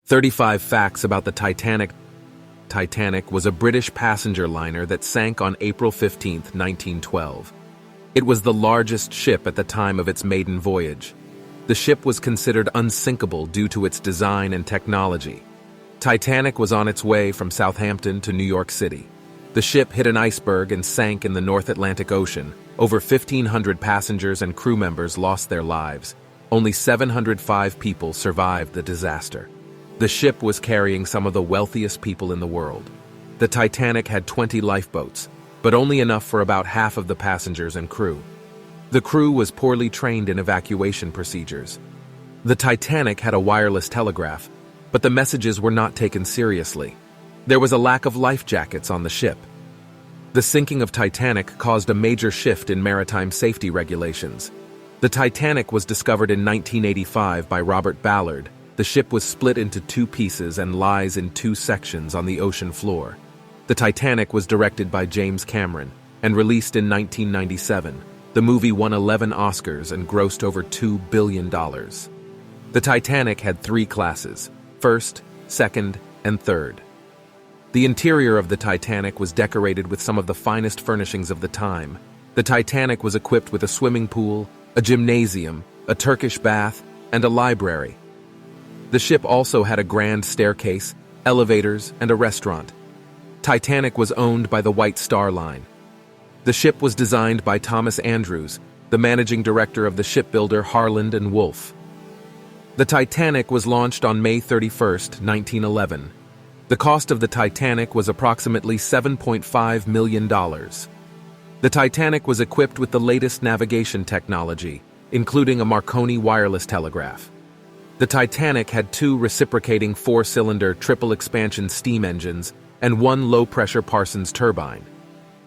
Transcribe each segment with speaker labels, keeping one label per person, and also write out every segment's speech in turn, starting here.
Speaker 1: 35 facts about the Titanic. Titanic was a British passenger liner that sank on April 15, 1912. It was the largest ship at the time of its maiden voyage. The ship was considered unsinkable due to its design and technology. Titanic was on its way from Southampton to New York City. The ship hit an iceberg and sank in the North Atlantic Ocean. Over 1,500 passengers and crew members lost their lives. Only 705 people survived the disaster. The ship was carrying some of the wealthiest people in the world. The Titanic had 20 lifeboats, but only enough for about half of the passengers and crew. The crew was poorly trained in evacuation procedures. The Titanic had a wireless telegraph, but the messages were not taken seriously. There was a lack of life jackets on the ship. The sinking of Titanic caused a major shift in maritime safety regulations. The Titanic was discovered in 1985 by Robert Ballard. The ship was split into two pieces and lies in two sections on the ocean floor. The Titanic was directed by James Cameron and released in 1997. The movie won 11 Oscars and grossed over $2 billion. The Titanic had three classes: first, second, and third. The interior of the Titanic was decorated with some of the finest furnishings of the time. The Titanic was equipped with a swimming pool, a gymnasium, a Turkish bath, and a library. The ship also had a grand staircase, elevators, and a restaurant. Titanic was owned by the White Star Line. The ship was designed by Thomas Andrews, the managing director of the shipbuilder Harland and Wolff. The Titanic was launched on May 31, 1911. The cost of the Titanic was approximately $7.5 million. The Titanic was equipped with the latest navigation technology, including a Marconi wireless telegraph. The Titanic had two reciprocating four-cylinder triple-expansion steam engines and one low-pressure Parsons turbine.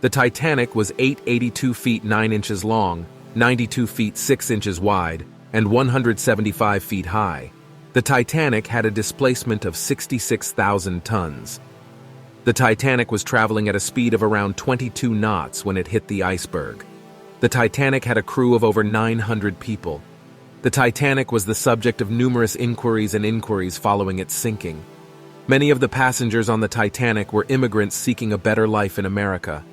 Speaker 1: The Titanic was 882 feet 9 inches long, 92 feet 6 inches wide, and 175 feet high. The Titanic had a displacement of 66,000 tons. The Titanic was traveling at a speed of around 22 knots when it hit the iceberg. The Titanic had a crew of over 900 people. The Titanic was the subject of numerous inquiries following its sinking. Many of the passengers on the Titanic were immigrants seeking a better life in America.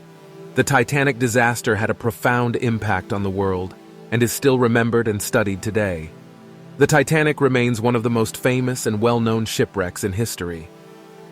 Speaker 1: The Titanic disaster had a profound impact on the world and is still remembered and studied today. The Titanic remains one of the most famous and well-known shipwrecks in history.